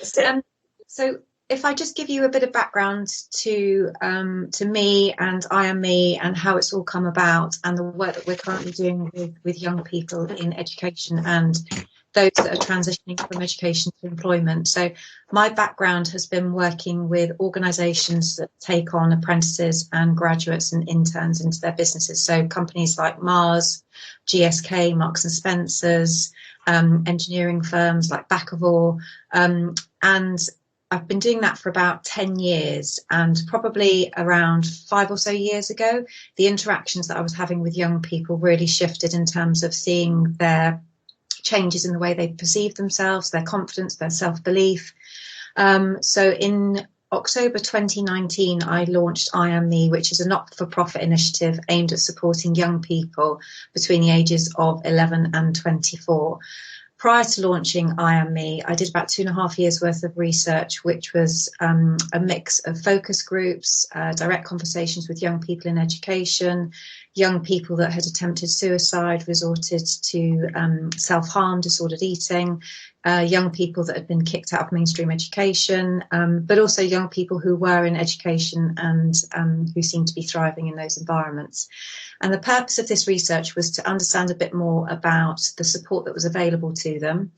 So if I just give you a bit of background to me and I Am Me and how it's all come about and the work that we're currently doing with young people in education and those that are transitioning from education to employment. So my background has been working with organisations that take on apprentices and graduates and interns into their businesses. So companies like Mars, GSK, Marks and Spencer's, engineering firms like Bakkavor, and I've been doing that for about 10 years, and probably around 5 or so years ago, the interactions that I was having with young people really shifted in terms of seeing their changes in the way they perceive themselves, their confidence, their self-belief. So in October 2019, I launched I Am Me, which is a not-for-profit initiative aimed at supporting young people between the ages of 11 and 24. Prior to launching I Am Me, I did about 2.5 years worth of research, which was a mix of focus groups, direct conversations with young people in education, young people that had attempted suicide, resorted to self-harm, disordered eating, young people that had been kicked out of mainstream education, but also young people who were in education and who seemed to be thriving in those environments. And the purpose of this research was to understand a bit more about the support that was available to them.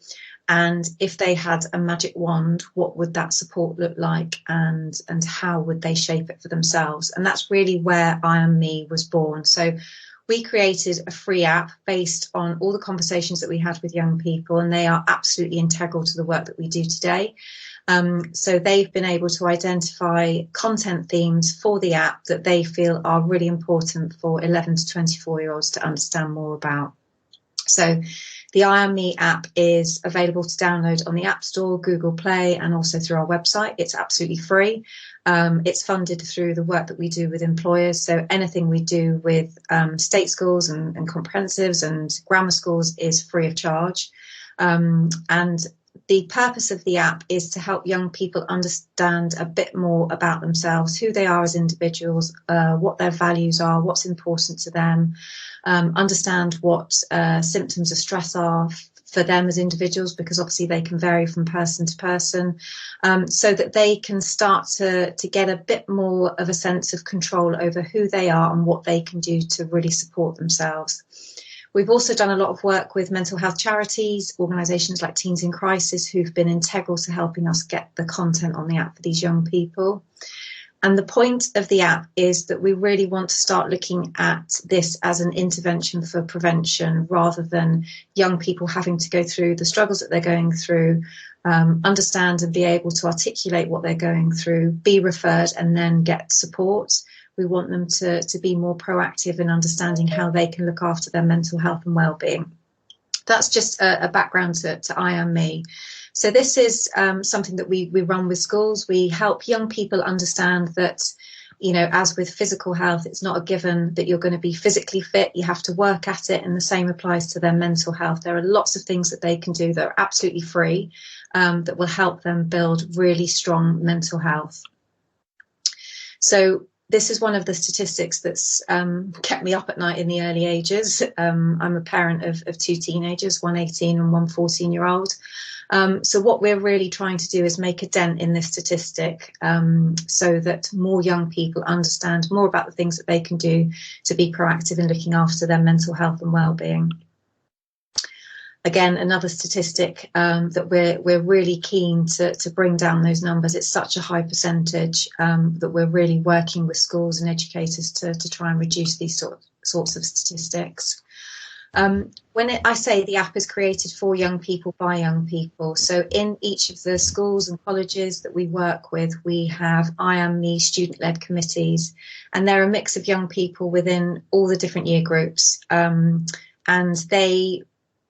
And if they had a magic wand, what would that support look like, and how would they shape it for themselves? And that's really where I Am Me was born. So we created a free app based on all the conversations that we had with young people, and they are absolutely integral to the work that we do today. So they've been able to identify content themes for the app that they feel are really important for 11 to 24-year-olds to understand more about. So the I Am Me app is available to download on the App Store, Google Play, and also through our website. It's absolutely free. It's funded through the work that we do with employers. So anything we do with state schools and comprehensives and grammar schools is free of charge. And the purpose of the app is to help young people understand a bit more about themselves, who they are as individuals, what their values are, what's important to them, understand what symptoms of stress are for them as individuals, because obviously they can vary from person to person, so that they can start to get a bit more of a sense of control over who they are and what they can do to really support themselves. We've also done a lot of work with mental health charities, organisations like Teens in Crisis, who've been integral to helping us get the content on the app for these young people. And the point of the app is that we really want to start looking at this as an intervention for prevention, rather than young people having to go through the struggles that they're going through, understand and be able to articulate what they're going through, be referred and then get support. We want them to be more proactive in understanding how they can look after their mental health and well-being. That's just a background to I Am Me. So this is something that we run with schools. We help young people understand that, you know, as with physical health, it's not a given that you're going to be physically fit. You have to work at it, and the same applies to their mental health. There are lots of things that they can do that are absolutely free, that will help them build really strong mental health. So this is one of the statistics that's kept me up at night in the early ages. I'm a parent of 2 teenagers, one 18 and one 14-year-old. So what we're really trying to do is make a dent in this statistic, so that more young people understand more about the things that they can do to be proactive in looking after their mental health and well-being. Again, another statistic that we're really keen to bring down those numbers. It's such a high percentage that we're really working with schools and educators to try and reduce these sorts of statistics. I say the app is created for young people by young people, so in each of the schools and colleges that we work with, we have I Am Me student-led committees, and they're a mix of young people within all the different year groups, and they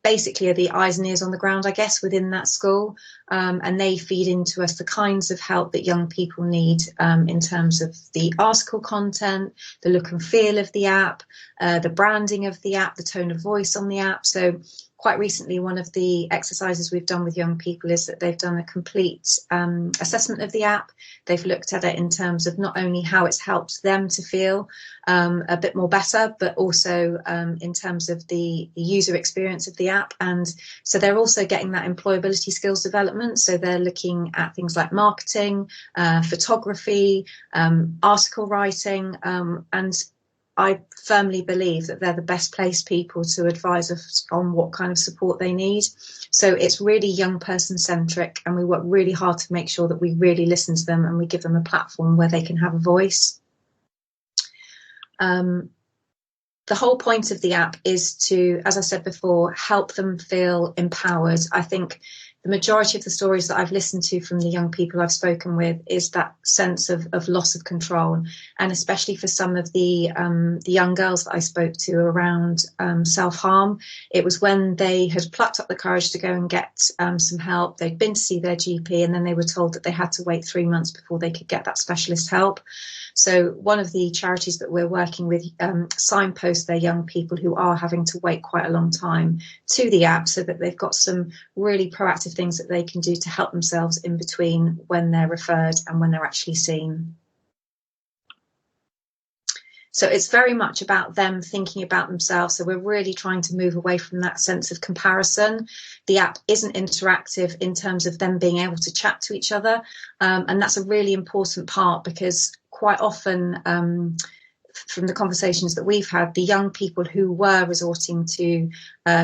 basically are the eyes and ears on the ground, I guess, within that school, and they feed into us the kinds of help that young people need in terms of the article content, the look and feel of the app, the branding of the app, the tone of voice on the app. So quite recently, one of the exercises we've done with young people is that they've done a complete assessment of the app. They've looked at it in terms of not only how it's helped them to feel a bit more better, but also in terms of the user experience of the app. And so they're also getting that employability skills development. So they're looking at things like marketing, photography, article writing, and I firmly believe that they're the best placed people to advise us on what kind of support they need. So it's really young person centric, and we work really hard to make sure that we really listen to them and we give them a platform where they can have a voice. The whole point of the app is to, as I said before, help them feel empowered. I think the majority of the stories that I've listened to from the young people I've spoken with is that sense of loss of control. And especially for some of the young girls that I spoke to around self-harm, it was when they had plucked up the courage to go and get some help. They'd been to see their GP, and then they were told that they had to wait 3 months before they could get that specialist help. So one of the charities that we're working with signpost their young people who are having to wait quite a long time to the app, so that they've got some really proactive things that they can do to help themselves in between when they're referred and when they're actually seen. So it's very much about them thinking about themselves. So we're really trying to move away from that sense of comparison. The app isn't interactive in terms of them being able to chat to each other. And that's a really important part, because quite often from the conversations that we've had, the young people who were resorting to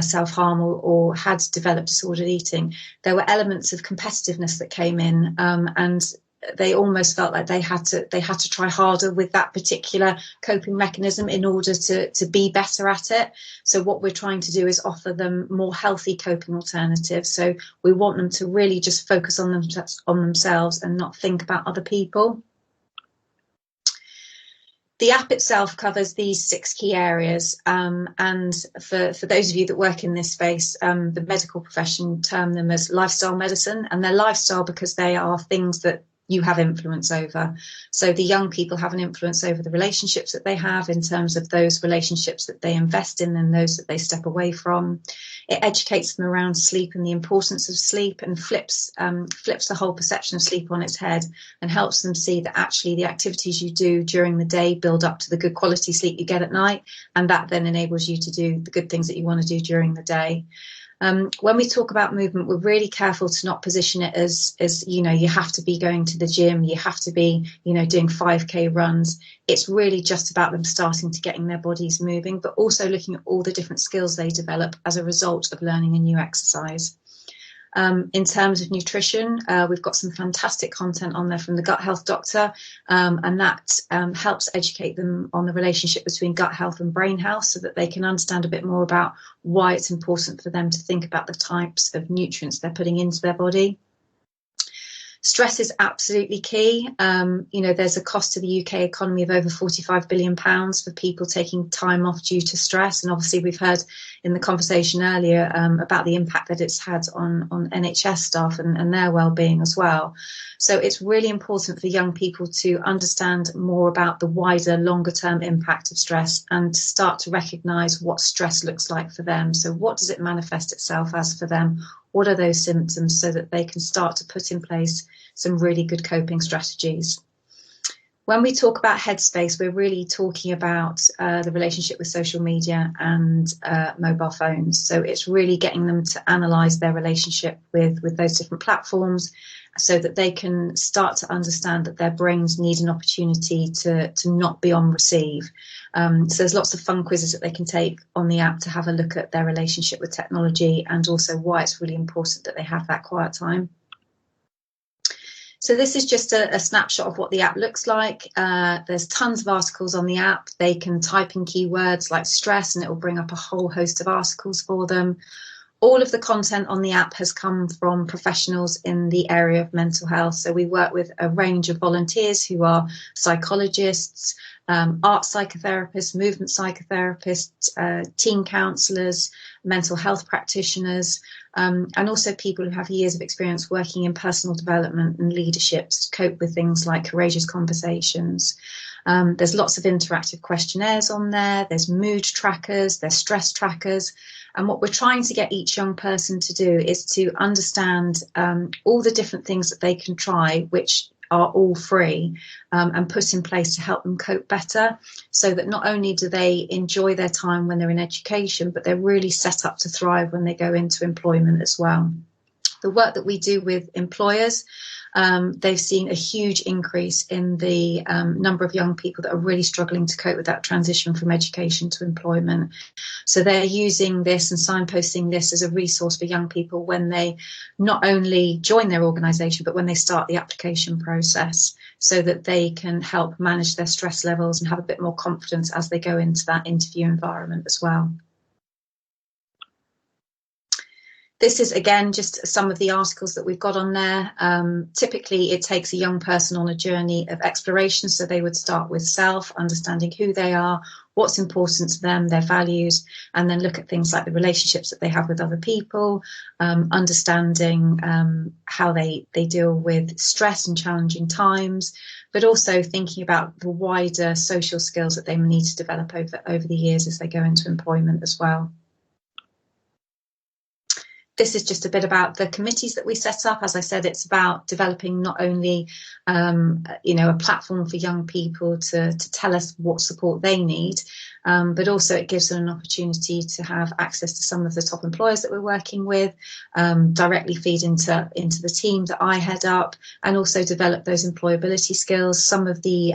self-harm or had developed disordered eating, there were elements of competitiveness that came in, and they almost felt like they had to try harder with that particular coping mechanism in order to be better at it. So what we're trying to do is offer them more healthy coping alternatives. So we want them to really just focus on themselves and not think about other people. The app itself covers these 6 key areas, and for those of you that work in this space, the medical profession term them as lifestyle medicine, and they're lifestyle because they are things that you have influence over. So the young people have an influence over the relationships that they have, in terms of those relationships that they invest in and those that they step away from. It educates them around sleep and the importance of sleep, and flips the whole perception of sleep on its head, and helps them see that actually the activities you do during the day build up to the good quality sleep you get at night, and that then enables you to do the good things that you want to do during the day. When we talk about movement, we're really careful to not position it as you have to be going to the gym, you have to be doing 5k runs. It's really just about them starting to getting their bodies moving, but also looking at all the different skills they develop as a result of learning a new exercise. In terms of nutrition, we've got some fantastic content on there from the gut health doctor, and that helps educate them on the relationship between gut health and brain health, so that they can understand a bit more about why it's important for them to think about the types of nutrients they're putting into their body. Stress is absolutely key. There's a cost to the UK economy of over £45 billion for people taking time off due to stress. And obviously we've heard in the conversation earlier about the impact that it's had on NHS staff and their well-being as well. So it's really important for young people to understand more about the wider, longer-term impact of stress, and to start to recognise what stress looks like for them. So what does it manifest itself as for them? What are those symptoms, so that they can start to put in place some really good coping strategies. When we talk about headspace, we're really talking about the relationship with social media and mobile phones. So it's really getting them to analyse their relationship with those different platforms, so that they can start to understand that their brains need an opportunity to not be on receive. So there's lots of fun quizzes that they can take on the app to have a look at their relationship with technology, and also why it's really important that they have that quiet time. So this is just a snapshot of what the app looks like. There's tons of articles on the app. They can type in keywords like stress, and it will bring up a whole host of articles for them. All of the content on the app has come from professionals in the area of mental health. So we work with a range of volunteers who are psychologists, art psychotherapists, movement psychotherapists, teen counsellors, mental health practitioners. and also people who have years of experience working in personal development and leadership to cope with things like courageous conversations. There's lots of interactive questionnaires on there. There's mood trackers, there's stress trackers. And what we're trying to get each young person to do is to understand all the different things that they can try, which are all free, and put in place to help them cope better, so that not only do they enjoy their time when they're in education, but they're really set up to thrive when they go into employment as well. The work that we do with employers, they've seen a huge increase in the number of young people that are really struggling to cope with that transition from education to employment. So they're using this and signposting this as a resource for young people when they not only join their organisation, but when they start the application process, so that they can help manage their stress levels and have a bit more confidence as they go into that interview environment as well. This is, again, just some of the articles that we've got on there. Typically, it takes a young person on a journey of exploration. So they would start with self, understanding who they are, what's important to them, their values, and then look at things like the relationships that they have with other people, understanding how they deal with stress and challenging times, but also thinking about the wider social skills that they need to develop over the years as they go into employment as well. This is just a bit about the committees that we set up. As I said, it's about developing not only, a platform for young people to tell us what support they need, but also it gives them an opportunity to have access to some of the top employers that we're working with, directly feed into the team that I head up, and also develop those employability skills. Some of the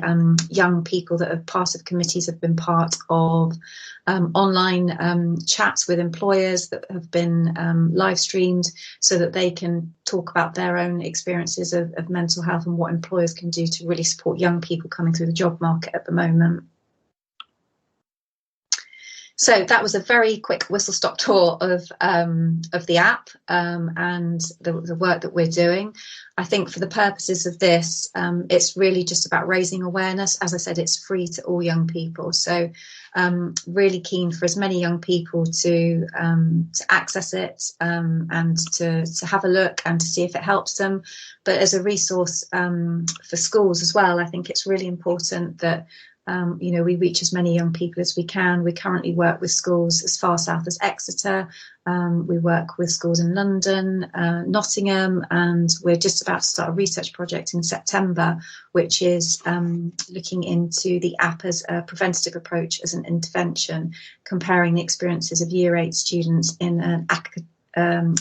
young people that are part of committees have been part of online chats with employers that have been live streamed, so that they can talk about their own experiences of mental health and what employers can do to really support young people coming through the job market at the moment. So that was a very quick whistle-stop tour of the app and the work that we're doing. I think for the purposes of this, it's really just about raising awareness. As I said, it's free to all young people. So really keen for as many young people to access it and to have a look and to see if it helps them. But as a resource for schools as well, I think it's really important that we reach as many young people as we can. We currently work with schools as far south as Exeter. We work with schools in London, Nottingham, and we're just about to start a research project in September, which is looking into the app as a preventative approach as an intervention, comparing the experiences of Year 8 students in an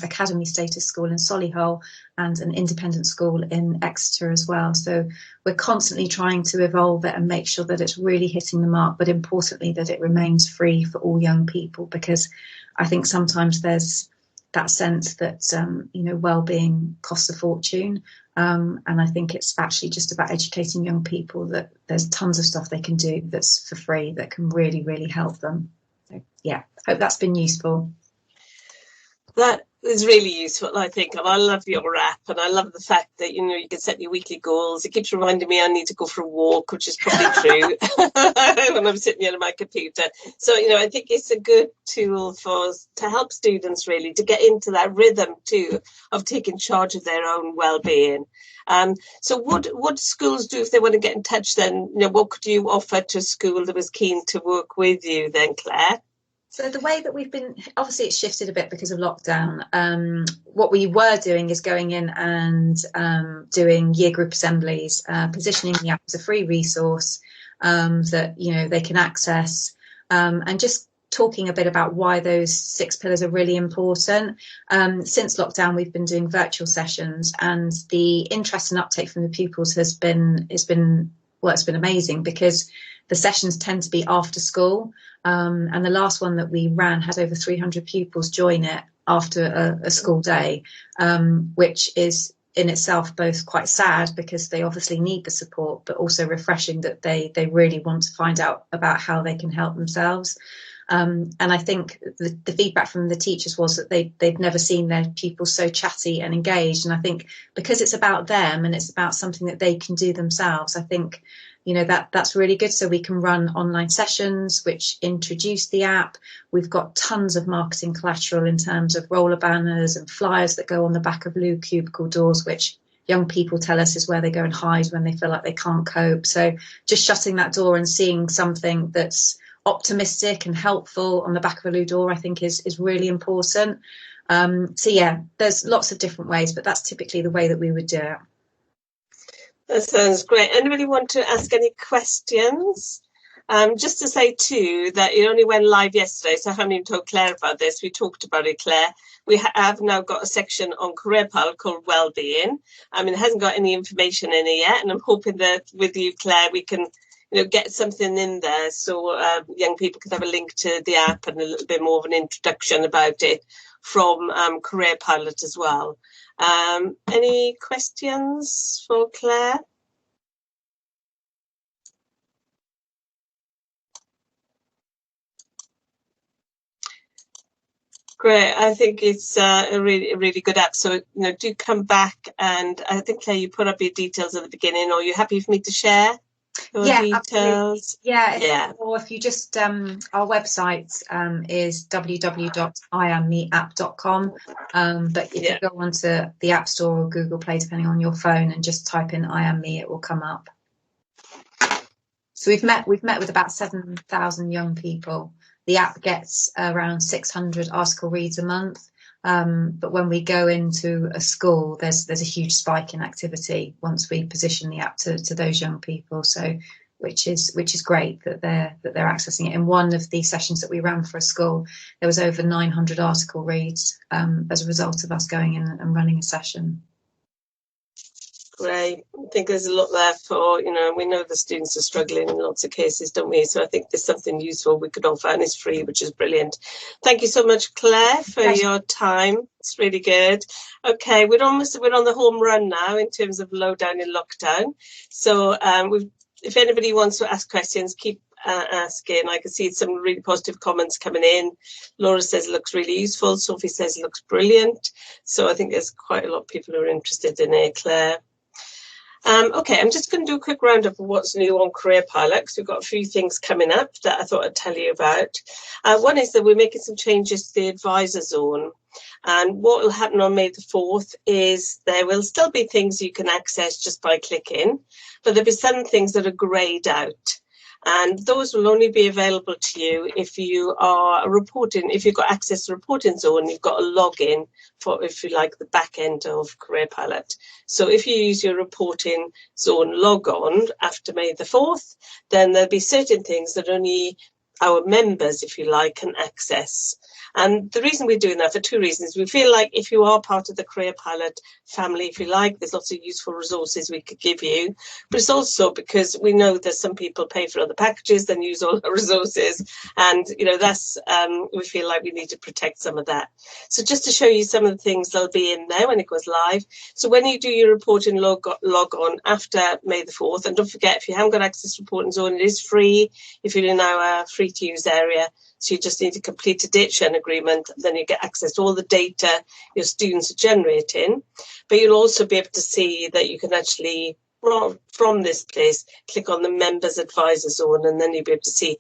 academy status school in Solihull and an independent school in Exeter as well. So we're constantly trying to evolve it and make sure that it's really hitting the mark, but importantly that it remains free for all young people, because I think sometimes there's that sense that well-being costs a fortune, and I think it's actually just about educating young people that there's tons of stuff they can do that's for free that can really, really help them. So yeah, hope that's been useful. That is really useful, I think, and I love your app, and I love the fact that you can set your weekly goals. It keeps reminding me I need to go for a walk, which is probably true when I'm sitting here at my computer. So I think it's a good tool to help students really to get into that rhythm too of taking charge of their own well-being. So what schools do if they want to get in touch? Then what could you offer to a school that was keen to work with you then, Claire? So the way that we've been, obviously it's shifted a bit because of lockdown. What we were doing is going in and doing year group assemblies, positioning the app as a free resource that they can access, and just talking a bit about why those 6 pillars are really important. Since lockdown, we've been doing virtual sessions, and the interest and uptake from the pupils has been it's been amazing, because the sessions tend to be after school. And the last one that we ran had over 300 pupils join it after a school day, which is in itself both quite sad because they obviously need the support, but also refreshing that they really want to find out about how they can help themselves. And I think the feedback from the teachers was that they'd never seen their pupils so chatty and engaged. And I think because it's about them and it's about something that they can do themselves, I think you know, that's really good. So we can run online sessions which introduce the app. We've got tons of marketing collateral in terms of roller banners and flyers that go on the back of loo cubicle doors, which young people tell us is where they go and hide when they feel like they can't cope. So just shutting that door and seeing something that's optimistic and helpful on the back of a loo door, I think is really important. So yeah, there's lots of different ways, but that's typically the way that we would do it. That sounds great. Anybody want to ask any questions? Just to say too that it only went live yesterday, so I haven't even told Claire about this. We talked about it, Claire. We have now got a section on Career Pilot called Wellbeing. I mean, it hasn't got any information in it yet, and I'm hoping that with you, Claire, we can, you know, get something in there so young people can have a link to the app and a little bit more of an introduction about it from Career Pilot as well. Any questions for Claire? Great. I think it's a really good app. So, you know, do come back, and I think, Claire, you put up your details at the beginning. Or are you happy for me to share your details? Absolutely. Yeah. Or if you just, our website is www.iammeapp.com. But if you go onto the App Store or Google Play, depending on your phone, and just type in I Am Me, it will come up. So we've met with about 7,000 young people. The app gets around 600 article reads a month. But when we go into a school, there's a huge spike in activity once we position the app to those young people. So which is great that they're accessing it. In one of the sessions that we ran for a school, there was over 900 article reads as a result of us going in and running a session. Great. I think there's a lot there for, you know, we know the students are struggling in lots of cases, don't we? So I think there's something useful we could offer, and it's free, which is brilliant. Thank you so much, Claire, for your time. It's really good. Okay, we're on the home run now in terms of lowdown in lockdown. So if anybody wants to ask questions, keep asking. I can see some really positive comments coming in. Laura says it looks really useful. Sophie says it looks brilliant. So I think there's quite a lot of people who are interested in it, Claire. Okay, I'm just going to do a quick roundup of what's new on Career Pilot, because we've got a few things coming up that I thought I'd tell you about. One is that we're making some changes to the advisor zone. And what will happen on May the 4th is there will still be things you can access just by clicking, but there'll be some things that are greyed out. And those will only be available to you if you are if you've got access to reporting zone, you've got a login for, if you like, the back end of Career Pilot. So if you use your reporting zone log on after May the 4th, then there'll be certain things that only our members, if you like, can access. And the reason we're doing that for two reasons. We feel like if you are part of the Career Pilot family, if you like, there's lots of useful resources we could give you. But it's also because we know that some people pay for other packages, then use all our resources. And, you know, that's, we feel like we need to protect some of that. So just to show you some of the things that'll be in there when it goes live. So when you do your reporting log on after May the 4th, and don't forget, if you haven't got access to reporting zone, it is free if you're in our free to use area. So you just need to complete a date sharing agreement, then you get access to all the data your students are generating. But you'll also be able to see that you can actually, from this place, click on the members advisor zone, and then you'll be able to see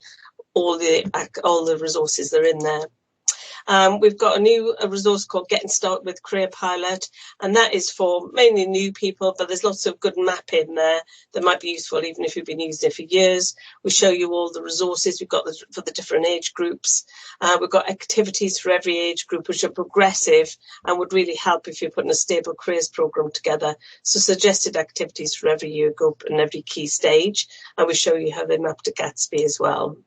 all the resources that are in there. We've got a resource called Getting Started with Career Pilot, and that is for mainly new people, but there's lots of good mapping there that might be useful even if you've been using it for years. We show you all the resources we've got for the different age groups. We've got activities for every age group, which are progressive and would really help if you're putting a stable careers program together. So suggested activities for every year group and every key stage, and we show you how they map to Gatsby as well.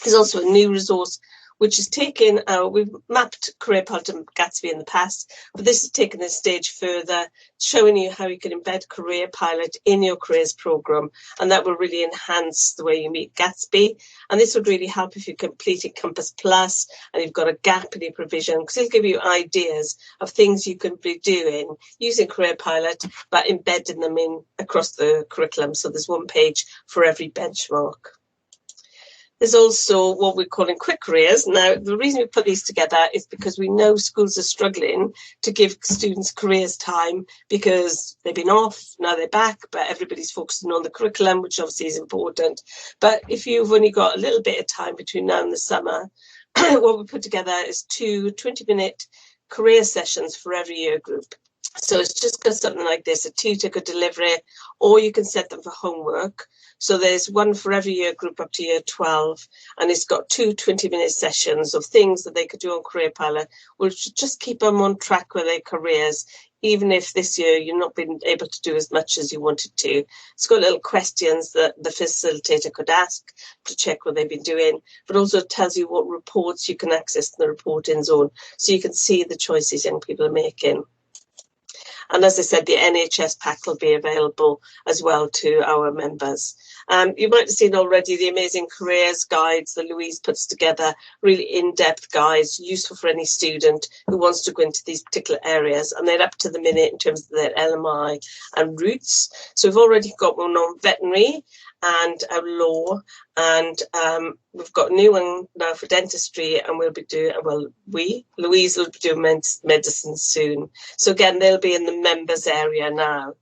There's also a new resource which is taken, we've mapped Career Pilot and Gatsby in the past, but this is taken a stage further, showing you how you can embed Career Pilot in your careers program, and that will really enhance the way you meet Gatsby. And this would really help if you completed Compass Plus and you've got a gap in your provision, because it'll give you ideas of things you can be doing using Career Pilot, but embedding them in across the curriculum. So there's one page for every benchmark. There's also what we're calling quick careers. Now, the reason we put these together is because we know schools are struggling to give students careers time because they've been off, now they're back, but everybody's focusing on the curriculum, which obviously is important. But if you've only got a little bit of time between now and the summer, what we put together is 2 20-minute career sessions for every year group. So it's just got something like this, a tutor could deliver it, or you can set them for homework. So there's one for every year group up to year 12, and it's got 2 20-minute sessions of things that they could do on Career Pilot, which just keep them on track with their careers, even if this year you've not been able to do as much as you wanted to. It's got little questions that the facilitator could ask to check what they've been doing, but also tells you what reports you can access in the reporting zone, so you can see the choices young people are making. And as I said, the NHS pack will be available as well to our members. You might have seen already the amazing careers guides that Louise puts together, really in-depth guides, useful for any student who wants to go into these particular areas. And they're up to the minute in terms of their LMI and routes. So we've already got one on veterinary and law, and we've got a new one now for dentistry, and we'll be doing, Louise will be doing medicine soon. So again, they'll be in the members area now.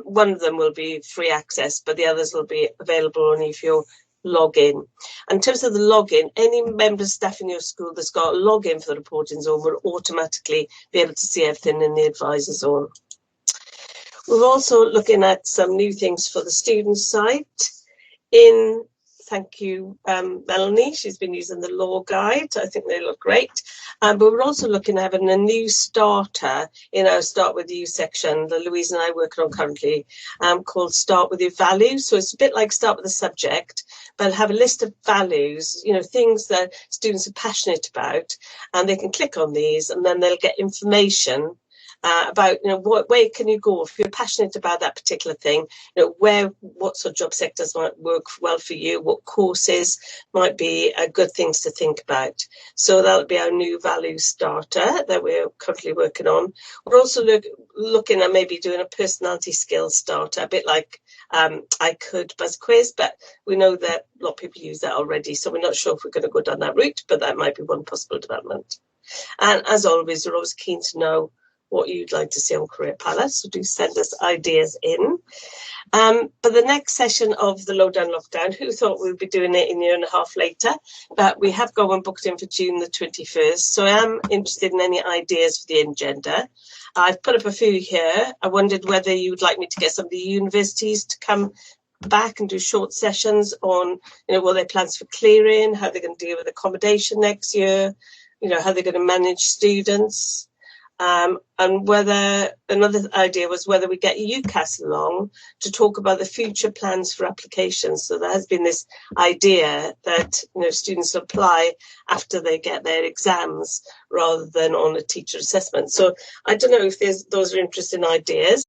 One of them will be free access, but the others will be available only if you log in. And in terms of the login, any member staff in your school that's got a login for the reporting zone will automatically be able to see everything in the advisor zone. We're also looking at some new things for the student site. Thank you, Melanie. She's been using the law guide. I think they look great. But we're also looking at having a new starter in our Start With You section that Louise and I are working on currently, called Start With Your Values. So it's a bit like Start With a Subject, but have a list of values, things that students are passionate about, and they can click on these and then they'll get information about where can you go if you're passionate about that particular thing, what sort of job sectors might work well for you, what courses might be good things to think about. So that'll be our new value starter that we're currently working on. We're also looking at maybe doing a personality skills starter, a bit like I Could Buzz Quiz, but we know that a lot of people use that already, so we're not sure if we're going to go down that route, but that might be one possible development. And as always, we're always keen to know what you'd like to see on Career Pilot, so do send us ideas in. But the next session of the Lowdown Lockdown, who thought we'd be doing it a year and a half later, but we have got one booked in for June the 21st, so I am interested in any ideas for the agenda. I've put up a few here. I wondered whether you would like me to get some of the universities to come back and do short sessions on, what their plans for clearing, how they're going to deal with accommodation next year, how they're going to manage students. And whether another idea was whether we get UCAS along to talk about the future plans for applications. So there has been this idea that students apply after they get their exams rather than on a teacher assessment. So I don't know if those are interesting ideas.